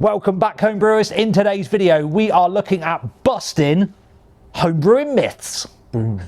Welcome back, homebrewers. In today's video, we are looking at busting homebrewing myths. Boom.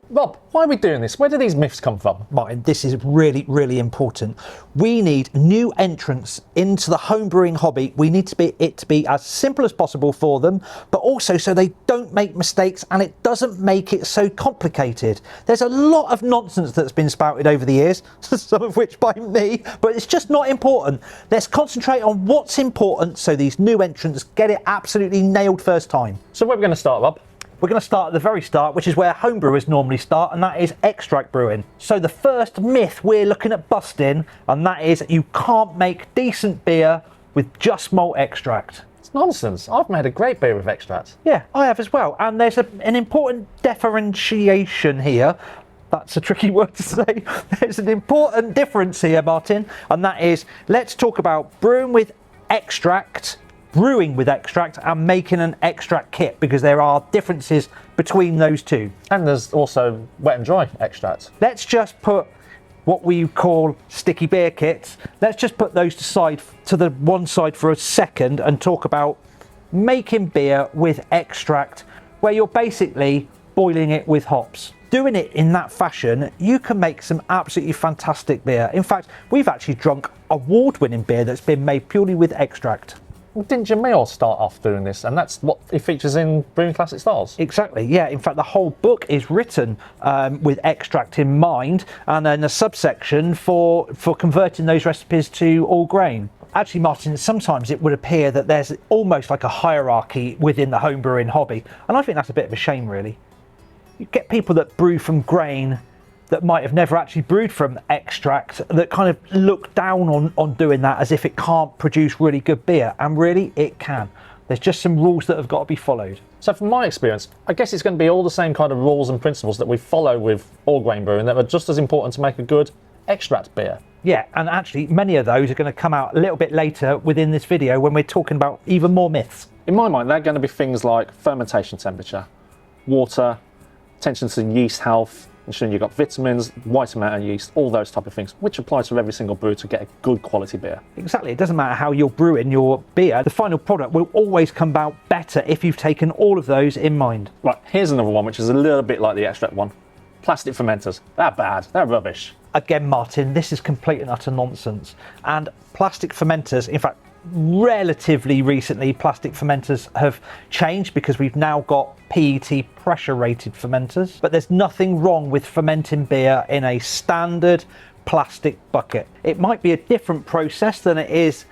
Rob, why are we doing this? Where do these myths come from? Martin, this is really, really important. We need new entrants into the homebrewing hobby. We need it to be as simple as possible for them, but also so they don't make mistakes and it doesn't make it so complicated. There's a lot of nonsense that's been spouted over the years, some of which by me, but it's just not important. Let's concentrate on what's important so these new entrants get it absolutely nailed first time. So where are we going to start, Rob? We're going to start at the very start, which is where homebrewers normally start, and that is extract brewing. So the first myth we're looking at busting, and that is you can't make decent beer with just malt extract. It's nonsense. I've made a great beer with extract. Yeah, I have as well. And there's an important differentiation here. That's a tricky word to say. There's an important difference here, Martin, and that is, let's talk about brewing with extract, brewing with extract, and making an extract kit, because there are differences between those two. And there's also wet and dry extract. Let's just put what we call sticky beer kits. Let's just put those to the one side for a second and talk about making beer with extract, where you're basically boiling it with hops. Doing it in that fashion, you can make some absolutely fantastic beer. In fact, we've actually drunk award-winning beer that's been made purely with extract. Didn't Jamil start off doing this? And that's what it features in Brewing Classic Styles? Exactly, yeah. In fact, the whole book is written with extract in mind, and then a subsection for converting those recipes to all grain. Actually, Martin, sometimes it would appear that there's almost like a hierarchy within the homebrewing hobby, and I think that's a bit of a shame, really. You get people that brew from grain that might have never actually brewed from extract, that kind of look down on doing that as if it can't produce really good beer, and really it can. There's just some rules that have got to be followed. So from my experience, I guess it's going to be all the same kind of rules and principles that we follow with all grain brewing that are just as important to make a good extract beer. Yeah, and actually many of those are going to come out a little bit later within this video when we're talking about even more myths. In my mind, they're going to be things like fermentation temperature, water, attention to yeast health, ensuring you've got vitamins, white amount of yeast, all those type of things, which apply to every single brew to get a good quality beer. Exactly, it doesn't matter how you're brewing your beer, the final product will always come out better if you've taken all of those in mind. Right, here's another one which is a little bit like the extract one. Plastic fermenters. They're bad, they're rubbish. Again, Martin, this is complete and utter nonsense. And plastic fermenters, in fact, relatively recently, plastic fermenters have changed because we've now got PET pressure rated fermenters, but there's nothing wrong with fermenting beer in a standard plastic bucket. It might be a different process than it is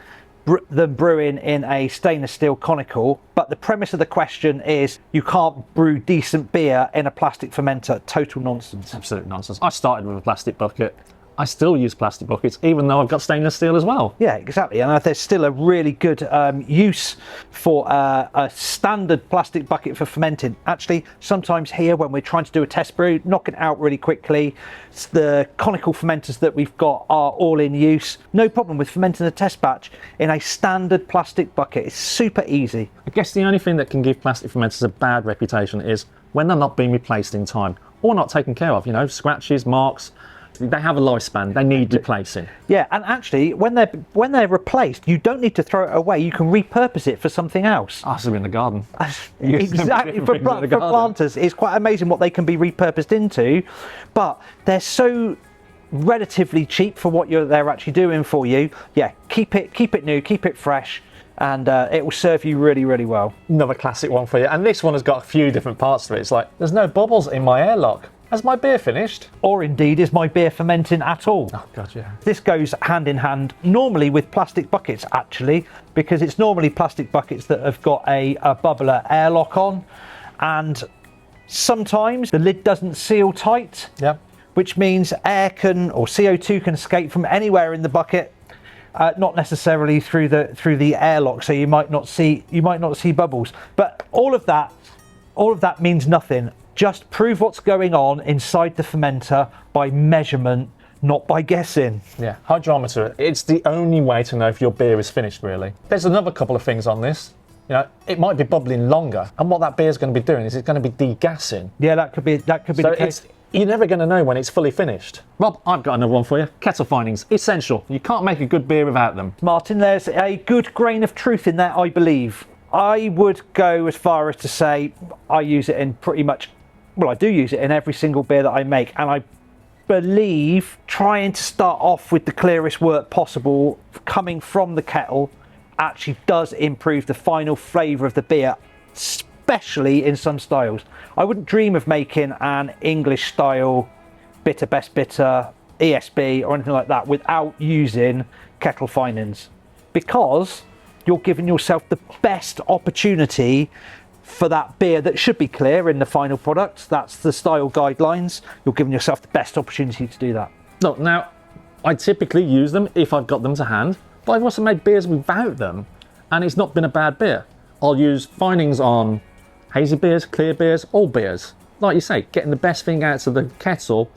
than brewing in a stainless steel conical, but the premise of the question is you can't brew decent beer in a plastic fermenter. Total nonsense. Absolute nonsense. I started with a plastic bucket. I still use plastic buckets, even though I've got stainless steel as well. Yeah, exactly. And there's still a really good use for a standard plastic bucket for fermenting. Actually, sometimes here when we're trying to do a test brew, knock it out really quickly, the conical fermenters that we've got are all in use. No problem with fermenting a test batch in a standard plastic bucket. It's super easy. I guess the only thing that can give plastic fermenters a bad reputation is when they're not being replaced in time or not taken care of, you know, scratches, marks. They have a lifespan, they need replacing. Yeah, and actually, when they're replaced, you don't need to throw it away, you can repurpose it for something else. Oh, so in the garden. Exactly, for planters, it's quite amazing what they can be repurposed into, but they're so relatively cheap for what they're actually doing for you. Yeah, keep it new, keep it fresh, and it will serve you really, really well. Another classic one for you, and this one has got a few different parts to it. It's like, there's no bubbles in my airlock. Has my beer finished? Or indeed, is my beer fermenting at all? Oh, God, yeah. This goes hand in hand, normally with plastic buckets, actually, because it's normally plastic buckets that have got a bubbler airlock on, and sometimes the lid doesn't seal tight, yeah, which means air can, or CO2 can escape from anywhere in the bucket, not necessarily through the airlock, so you might not see bubbles. But all of that means nothing. Just prove what's going on inside the fermenter by measurement, not by guessing. Yeah, hydrometer, it's the only way to know if your beer is finished, really. There's another couple of things on this. You know, it might be bubbling longer, and what that beer is going to be doing is it's going to be degassing. Yeah, that could be the case. You're never going to know when it's fully finished. Rob, I've got another one for you. Kettle finings, essential. You can't make a good beer without them. Martin, there's a good grain of truth in that, I believe. I would go as far as to say I use it in pretty much, well, I do use it in every single beer that I make, and I believe trying to start off with the clearest wort possible coming from the kettle actually does improve the final flavour of the beer, especially in some styles. I wouldn't dream of making an English style bitter, best bitter, ESB or anything like that without using kettle finings, because you're giving yourself the best opportunity for that beer that should be clear in the final product. That's the style guidelines. You're giving yourself the best opportunity to do that. Look, now, I typically use them if I've got them to hand, but I've also made beers without them, and it's not been a bad beer. I'll use finings on hazy beers, clear beers, all beers. Like you say, getting the best thing out of the kettle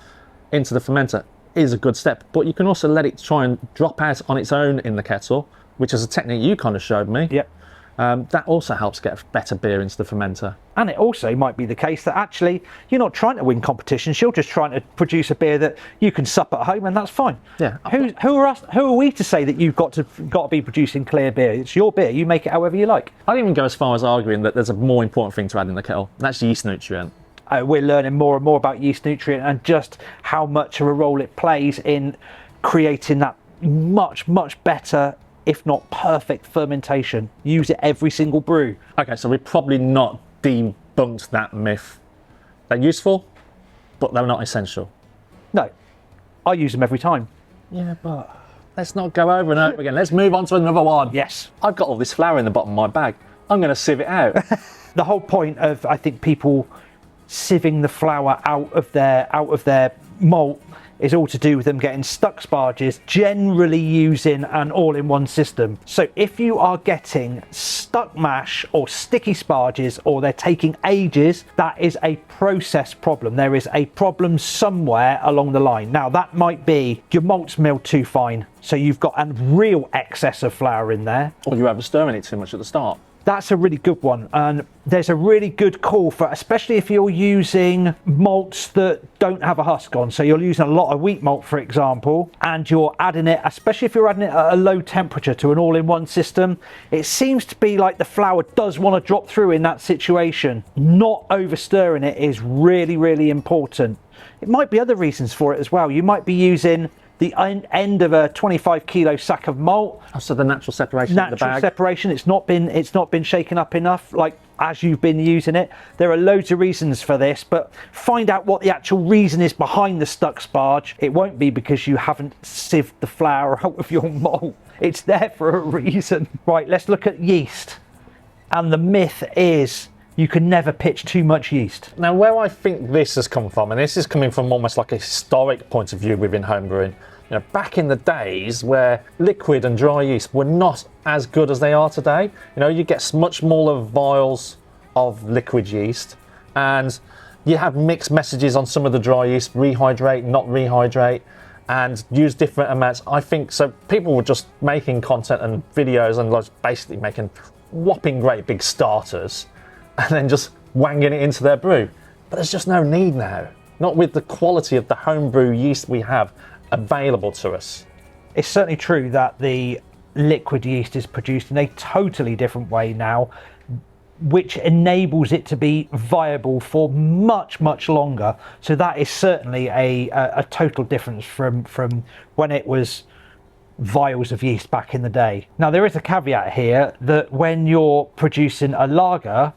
into the fermenter is a good step, but you can also let it try and drop out on its own in the kettle, which is a technique you kind of showed me. Yep. That also helps get a better beer into the fermenter. And it also might be the case that actually you're not trying to win competitions, you're just trying to produce a beer that you can sup at home, and that's fine. Yeah. Who are we to say that you've got to be producing clear beer? It's your beer, you make it however you like. I'd even go as far as arguing that there's a more important thing to add in the kettle, and that's yeast nutrient. We're learning more and more about yeast nutrient and just how much of a role it plays in creating that much, much better, if not perfect, fermentation. Use it every single brew. Okay, so we've probably not debunked that myth. They're useful, but they're not essential. No, I use them every time. Yeah, but let's not go over and over again. Let's move on to another one. Yes. I've got all this flour in the bottom of my bag. I'm going to sieve it out. The whole point of, I think, people sieving the flour out of their malt is all to do with them getting stuck sparges, generally using an all-in-one system. So if you are getting stuck mash or sticky sparges, or they're taking ages, that is a process problem. There is a problem somewhere along the line. Now that might be your malt's milled too fine, so you've got a real excess of flour in there. Or you're overstirring it too much at the start. That's a really good one, and there's a really good call for, especially if you're using malts that don't have a husk on. So you're using a lot of wheat malt, for example, and you're adding it, especially if you're adding it at a low temperature to an all-in-one system. It seems to be like the flour does want to drop through in that situation. Not overstirring it is really, really important. It might be other reasons for it as well. You might be using the end of a 25 kilo sack of malt. Oh, so the natural separation of the bag. Natural separation. It's not been shaken up enough, like as you've been using it. There are loads of reasons for this, but find out what the actual reason is behind the stuck sparge. It won't be because you haven't sieved the flour out of your malt. It's there for a reason. Right, let's look at yeast. And the myth is you can never pitch too much yeast. Now, where I think this has come from, and this is coming from almost like a historic point of view within homebrewing, you know, back in the days where liquid and dry yeast were not as good as they are today. You know, you get much smaller vials of liquid yeast, and you have mixed messages on some of the dry yeast, rehydrate, not rehydrate, and use different amounts. I think so. People were just making content and videos and like basically making whopping great big starters, and then just wanging it into their brew. But there's just no need now. Not with the quality of the homebrew yeast we have available to us. It's certainly true that the liquid yeast is produced in a totally different way now, which enables it to be viable for much, much longer. So that is certainly a total difference from when it was vials of yeast back in the day. Now there is a caveat here that when you're producing a lager,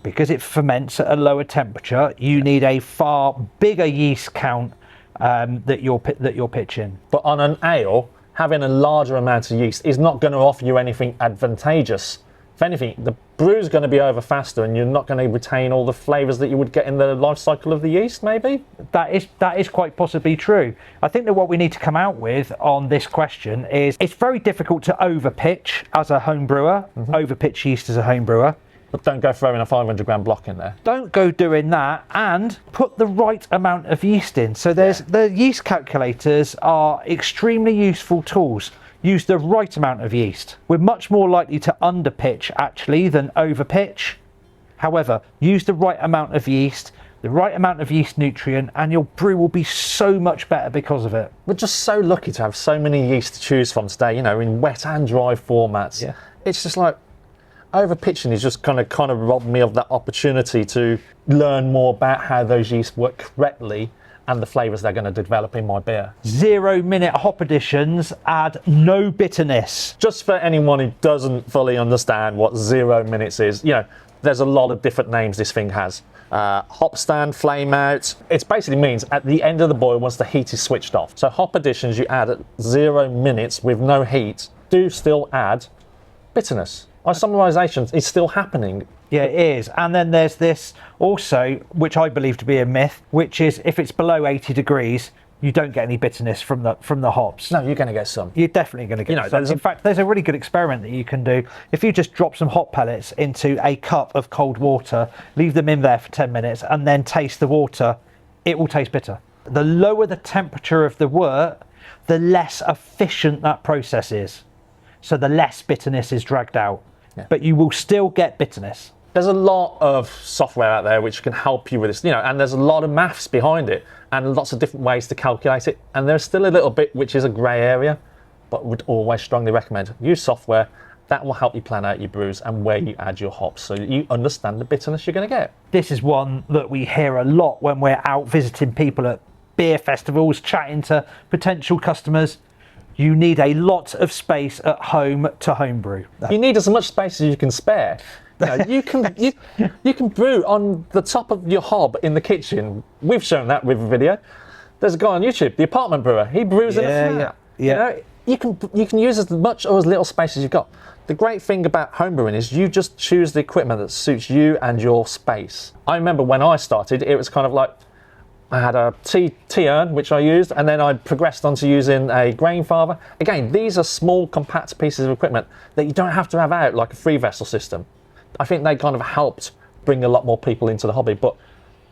because it ferments at a lower temperature, you need a far bigger yeast count that you're pitching. But on an ale, having a larger amount of yeast is not going to offer you anything advantageous. If anything, the brew's going to be over faster, and you're not going to retain all the flavours that you would get in the life cycle of the yeast, maybe? That is quite possibly true. I think that what we need to come out with on this question is it's very difficult to overpitch as a home brewer, overpitch yeast as a home brewer. But don't go throwing a 500 gram block in there. Don't go doing that, and put the right amount of yeast in. So the yeast calculators are extremely useful tools. use the right amount of yeast. We're much more likely to underpitch actually than overpitch. However, use the right amount of yeast, the right amount of yeast nutrient, and your brew will be so much better because of it. We're just so lucky to have so many yeast to choose from today, you know, in wet and dry formats. Yeah. It's just like, overpitching is just kind of robbed me of that opportunity to learn more about how those yeast work correctly and the flavours they're going to develop in my beer. 0 minute hop additions add no bitterness. Just for anyone who doesn't fully understand what 0 minutes is, you know, there's a lot of different names this thing has. Hop stand, flame out. It basically means at the end of the boil once the heat is switched off. So hop additions you add at 0 minutes with no heat do still add bitterness. Isomerization is still happening. Yeah, it is. And then there's this also, which I believe to be a myth, which is if it's below 80 degrees, you don't get any bitterness from the hops. No, you're going to get some. You're definitely going to get some. In fact, there's a really good experiment that you can do. If you just drop some hop pellets into a cup of cold water, leave them in there for 10 minutes, and then taste the water, it will taste bitter. The lower the temperature of the wort, the less efficient that process is. So the less bitterness is dragged out. Yeah. But you will still get bitterness. There's a lot of software out there which can help you with this, you know, and there's a lot of maths behind it and lots of different ways to calculate it. And there's still a little bit which is a grey area, but would always strongly recommend use software that will help you plan out your brews and where you add your hops so that you understand the bitterness you're going to get. This is one that we hear a lot when we're out visiting people at beer festivals, chatting to potential customers. You need a lot of space at home to homebrew. You need as much space as you can spare. You know, you can brew on the top of your hob in the kitchen. We've shown that with a video. There's a guy on YouTube, the apartment brewer. He brews in a flat. Yeah. You know, you can use as much or as little space as you've got. The great thing about homebrewing is you just choose the equipment that suits you and your space. I remember when I started, it was kind of like I had a tea urn which I used, and then I progressed onto using a grain father. Again, these are small, compact pieces of equipment that you don't have to have out like a 3-vessel system. I think they kind of helped bring a lot more people into the hobby, but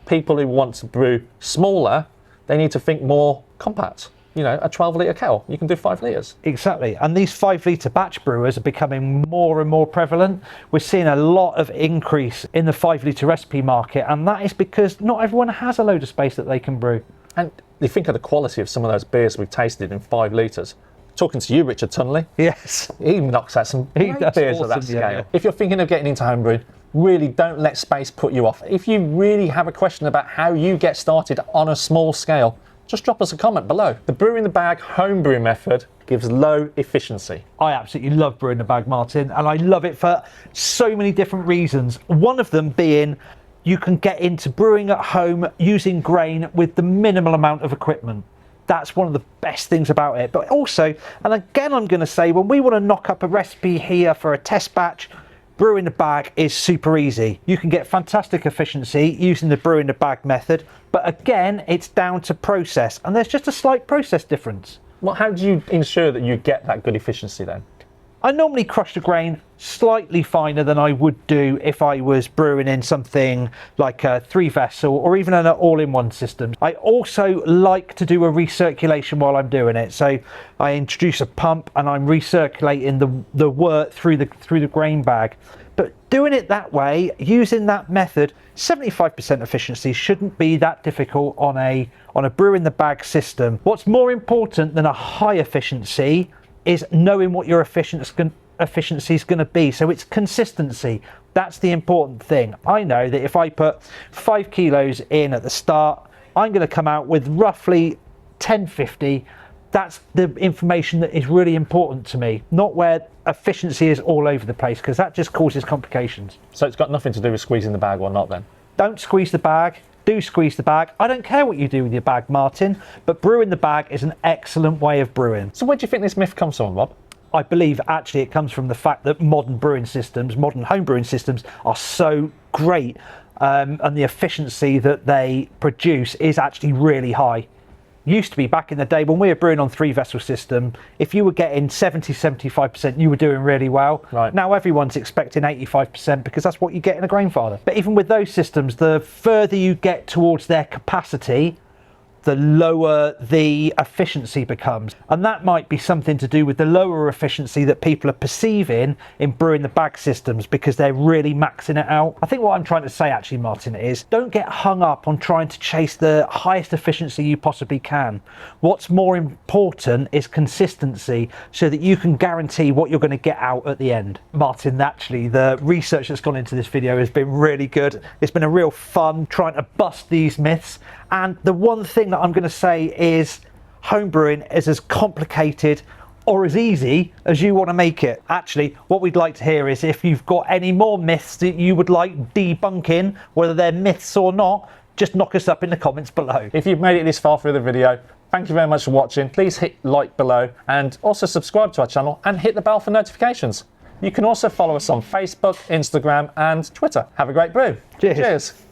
people who want to brew smaller, they need to think more compact. You know, a 12-litre kettle, you can do 5 litres. Exactly, and these 5-litre batch brewers are becoming more and more prevalent. We're seeing a lot of increase in the 5-litre recipe market, and that is because not everyone has a load of space that they can brew. And you think of the quality of some of those beers we've tasted in 5 litres. Talking to you, Richard Tunley. Yes. He knocks out some great beers at that scale. Yeah. If you're thinking of getting into homebrewing, really don't let space put you off. If you really have a question about how you get started on a small scale, just drop us a comment below. The brew in the bag homebrew method gives low efficiency. I absolutely love brewing the bag, Martin, and I love it for so many different reasons. One of them being you can get into brewing at home using grain with the minimal amount of equipment. That's one of the best things about it. But also, and again I'm going to say, when we want to knock up a recipe here for a test batch, brew in the bag is super easy. You can get fantastic efficiency using the brew in the bag method, but again, it's down to process, and there's just a slight process difference. Well, how do you ensure that you get that good efficiency then? I normally crush the grain slightly finer than I would do if I was brewing in something like a 3-vessel or even an all-in-one system. I also like to do a recirculation while I'm doing it. So I introduce a pump and I'm recirculating the wort through the grain bag. But doing it that way, using that method, 75% efficiency shouldn't be that difficult on a brew in the bag system. What's more important than a high efficiency is knowing what your efficiency is going to be. So it's consistency. That's the important thing. I know that if I put 5 kilos in at the start, I'm going to come out with roughly 1050. That's the information that is really important to me, not where efficiency is all over the place, because that just causes complications. So it's got nothing to do with squeezing the bag or not then? Don't squeeze the bag. Do squeeze the bag. I don't care what you do with your bag, Martin, but brewing the bag is an excellent way of brewing. So where do you think this myth comes from, Rob? I believe actually it comes from the fact that modern brewing systems, modern home brewing systems are so great, and the efficiency that they produce is actually really high. Used to be back in the day when we were brewing on 3-vessel system, if you were getting 70-75%, you were doing really well. Right. Now everyone's expecting 85% because that's what you get in a grain father. But even with those systems, the further you get towards their capacity, the lower the efficiency becomes. And that might be something to do with the lower efficiency that people are perceiving in brewing the bag systems because they're really maxing it out. I think what I'm trying to say actually, Martin, is don't get hung up on trying to chase the highest efficiency you possibly can. What's more important is consistency so that you can guarantee what you're going to get out at the end. Martin, actually, the research that's gone into this video has been really good. It's been a real fun trying to bust these myths. And the one thing that I'm going to say is homebrewing is as complicated or as easy as you want to make it. Actually, what we'd like to hear is if you've got any more myths that you would like debunking, whether they're myths or not, just knock us up in the comments below. If you've made it this far through the video, thank you very much for watching. Please hit like below and also subscribe to our channel and hit the bell for notifications. You can also follow us on Facebook, Instagram and Twitter. Have a great brew. Cheers. Cheers.